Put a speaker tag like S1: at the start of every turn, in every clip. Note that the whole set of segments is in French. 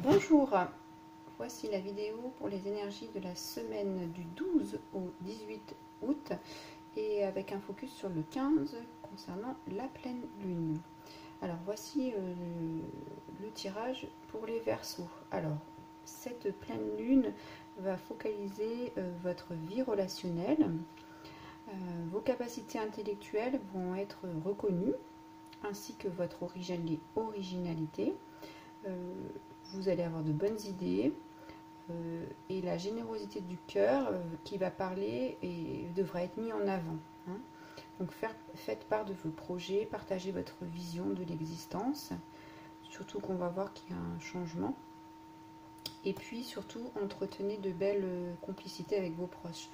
S1: Bonjour, voici la vidéo pour les énergies de la semaine du 12 au 18 août et avec un focus sur le 15 concernant la pleine lune. Alors voici le tirage pour les Verseaux. Alors cette pleine lune va focaliser votre vie relationnelle, vos capacités intellectuelles vont être reconnues ainsi que votre originalité. Vous allez avoir de bonnes idées et la générosité du cœur qui va parler et devra être mis en avant. Donc faites part de vos projets, partagez votre vision de l'existence, surtout qu'on va voir qu'il y a un changement. Et puis surtout, entretenez de belles complicités avec vos proches.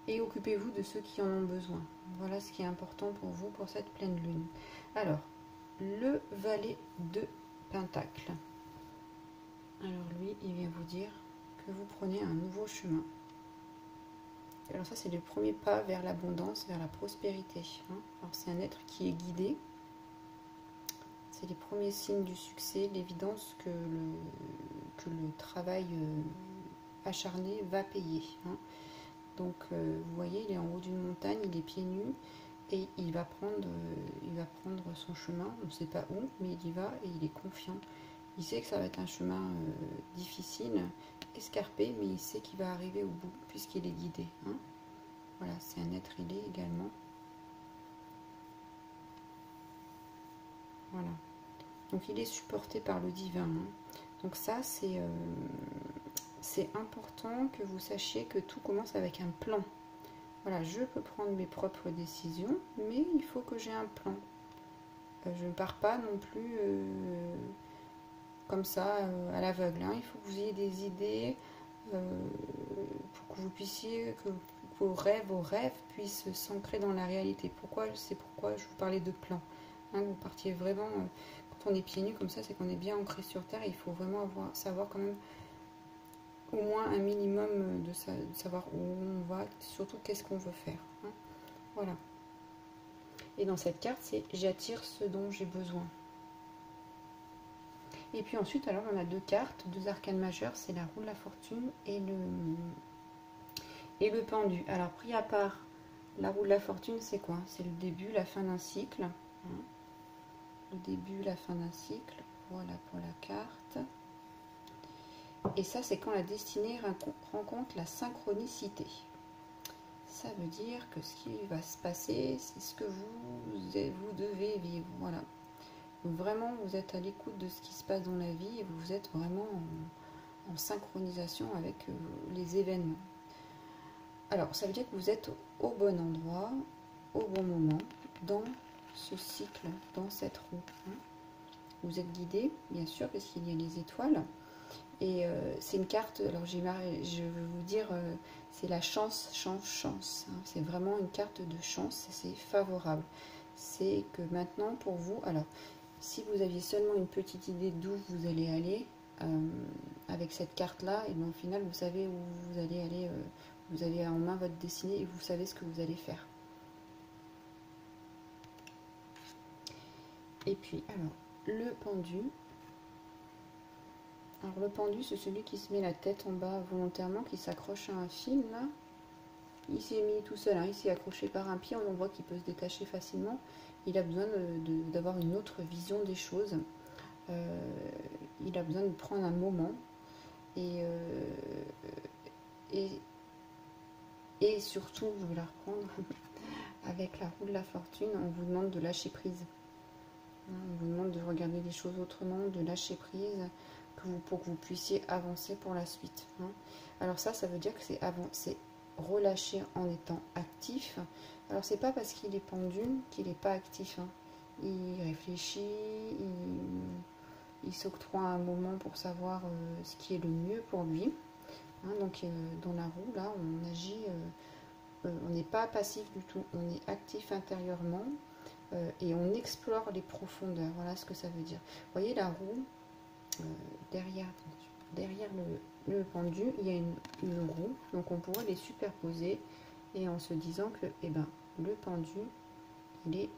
S1: Et occupez-vous de ceux qui en ont besoin. Voilà ce qui est important pour vous pour cette pleine lune. Alors, le valet de Pentacle. Alors lui, il vient vous dire que vous prenez un nouveau chemin. Alors ça, c'est le premier pas vers l'abondance, vers la prospérité. Alors c'est un être qui est guidé. C'est les premiers signes du succès, l'évidence que le travail acharné va payer. Donc vous voyez, il est en haut d'une montagne, il est pieds nus et il va prendre son chemin. On ne sait pas où, mais il y va et il est confiant. Il sait que ça va être un chemin difficile, escarpé, mais il sait qu'il va arriver au bout, puisqu'il est guidé. Voilà, c'est un être ailé également. Voilà. Donc il est supporté par le divin. Donc ça, c'est important que vous sachiez que tout commence avec un plan. Voilà, je peux prendre mes propres décisions, mais il faut que j'ai un plan. Je ne pars pas non plus... comme ça, à l'aveugle. Il faut que vous ayez des idées pour que vous puissiez, que vos rêves puissent s'ancrer dans la réalité. C'est pourquoi je vous parlais de plan. Vous partiez vraiment, quand on est pieds nus comme ça, c'est qu'on est bien ancré sur terre. Et il faut vraiment savoir quand même au moins un minimum de savoir où on va, surtout qu'est-ce qu'on veut faire. Voilà. Et dans cette carte, c'est j'attire ce dont j'ai besoin. Et puis ensuite, alors on a deux cartes, deux arcanes majeures, c'est la roue de la fortune et le pendu. Alors pris à part, la roue de la fortune, c'est quoi? C'est le début, la fin d'un cycle. Le début, la fin d'un cycle. Voilà pour la carte. Et ça, c'est quand la destinée rencontre la synchronicité. Ça veut dire que ce qui va se passer, c'est ce que vous devez vivre. Voilà. Vraiment, vous êtes à l'écoute de ce qui se passe dans la vie et vous êtes vraiment en synchronisation avec les événements. Alors, ça veut dire que vous êtes au bon endroit, au bon moment, dans ce cycle, dans cette roue. Vous êtes guidé, bien sûr, parce qu'il y a les étoiles. Et c'est une carte, alors je veux vous dire, c'est la chance. C'est vraiment une carte de chance, c'est favorable. C'est que maintenant, pour vous, alors... Si vous aviez seulement une petite idée d'où vous allez aller avec cette carte-là, et bien au final, vous savez où vous allez aller, vous avez en main votre destinée et vous savez ce que vous allez faire. Et puis, alors, le pendu. Alors, le pendu, c'est celui qui se met la tête en bas volontairement, qui s'accroche à un fil, là. Il s'est mis tout seul, il s'est accroché par un pied, on voit qu'il peut se détacher facilement. Il a besoin d'avoir une autre vision des choses. Il a besoin de prendre un moment. Et surtout, je vais la reprendre, avec la roue de la fortune, on vous demande de lâcher prise. On vous demande de regarder les choses autrement, de lâcher prise, pour que vous puissiez avancer pour la suite. Alors ça veut dire que c'est relâcher en étant actif. Alors c'est pas parce qu'il est pendu qu'il n'est pas actif. Il réfléchit, il s'octroie un moment pour savoir ce qui est le mieux pour lui. Donc dans la roue, là, on agit, on n'est pas passif du tout, on est actif intérieurement et on explore les profondeurs. Voilà ce que ça veut dire. Vous voyez la roue, derrière le pendu, il y a une roue, donc on pourrait les superposer et en se disant que le pendu, il est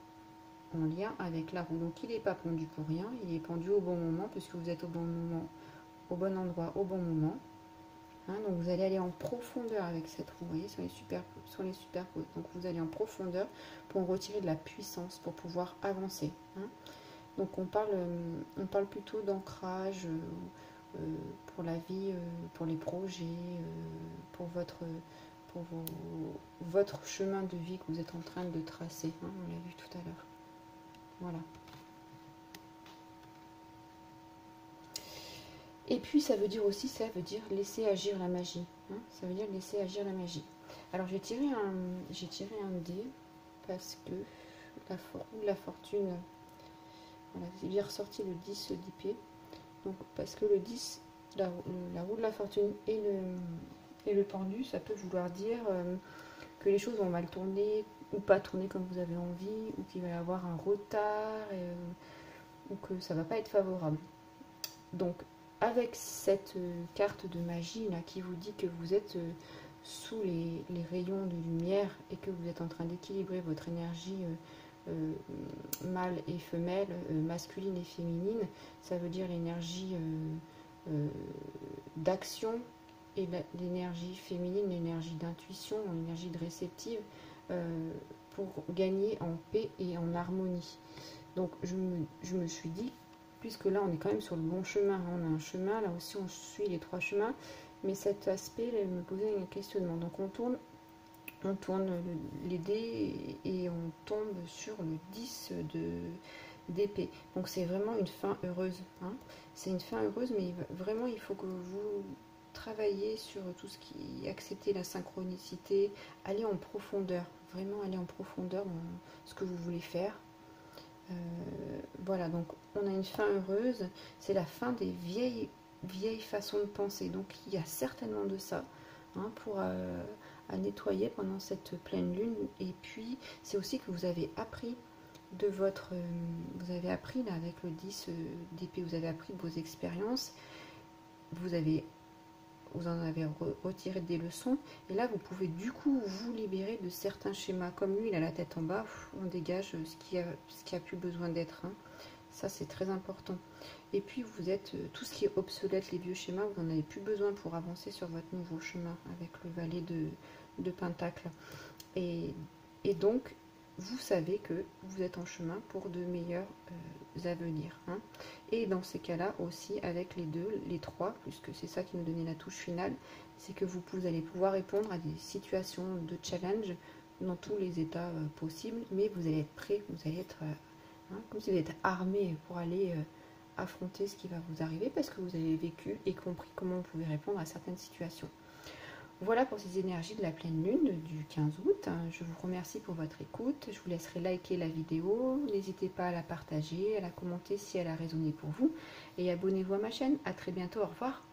S1: en lien avec la roue. Donc il n'est pas pendu pour rien, il est pendu au bon moment, puisque vous êtes au bon moment, au bon endroit, au bon moment. Hein, donc vous allez aller en profondeur avec cette roue, vous voyez, sur les superposes. Donc vous allez en profondeur pour retirer de la puissance, pour pouvoir avancer. Hein. Donc on parle plutôt d'ancrage pour la vie, pour les projets, pour votre chemin de vie que vous êtes en train de tracer. Hein, on l'a vu tout à l'heure. Voilà. Et puis ça veut dire aussi, ça veut dire laisser agir la magie. Hein, ça veut dire laisser agir la magie. Alors j'ai tiré un dé parce que la roue de la fortune, voilà, c'est bien ressorti le 10 d'épée. Donc parce que le 10, la roue de la fortune et le pendu, ça peut vouloir dire que les choses vont mal tourner ou pas tourner comme vous avez envie, ou qu'il va y avoir un retard, ou que ça va pas être favorable. Donc avec cette carte de magie là qui vous dit que vous êtes sous les rayons de lumière et que vous êtes en train d'équilibrer votre énergie mâle et femelle, masculine et féminine, ça veut dire l'énergie d'action et l'énergie féminine, l'énergie d'intuition, l'énergie de réceptive, pour gagner en paix et en harmonie. Donc je me suis dit, puisque là on est quand même sur le bon chemin, on a un chemin, là aussi on suit les 3 chemins, mais cet aspect là, me posait un questionnement. Donc on tourne les dés et on tombe sur le 10 d'épée. Donc c'est vraiment une fin heureuse. Hein. C'est une fin heureuse, mais vraiment il faut que vous travaillez sur tout ce qui accepter la synchronicité, aller en profondeur, vraiment aller en profondeur dans ce que vous voulez faire. Voilà, donc on a une fin heureuse, c'est la fin des vieilles façons de penser. Donc il y a certainement de ça, hein, pour à nettoyer pendant cette pleine lune. Et puis c'est aussi que vous avez appris de votre vous avez appris là avec le 10 d'épée, vous avez appris de vos expériences, vous en avez retiré des leçons, et là vous pouvez du coup vous libérer de certains schémas. Comme lui il a la tête en bas, on dégage ce qui a plus besoin d'être, hein. Ça c'est très important. Et puis vous êtes tout ce qui est obsolète, les vieux schémas, vous n'en avez plus besoin pour avancer sur votre nouveau chemin avec le valet de Pentacle. Et donc vous savez que vous êtes en chemin pour de meilleurs avenirs, hein. Et dans ces cas-là aussi, avec les 2, les 3, puisque c'est ça qui nous donnait la touche finale, c'est que vous allez pouvoir répondre à des situations de challenge dans tous les états possibles, mais vous allez être prêt, vous allez être comme si vous êtes armé pour aller affronter ce qui va vous arriver, parce que vous avez vécu et compris comment vous pouvez répondre à certaines situations. Voilà pour ces énergies de la pleine lune du 15 août. Je vous remercie pour votre écoute. Je vous laisserai liker la vidéo. N'hésitez pas à la partager, à la commenter si elle a résonné pour vous. Et abonnez-vous à ma chaîne. À très bientôt. Au revoir.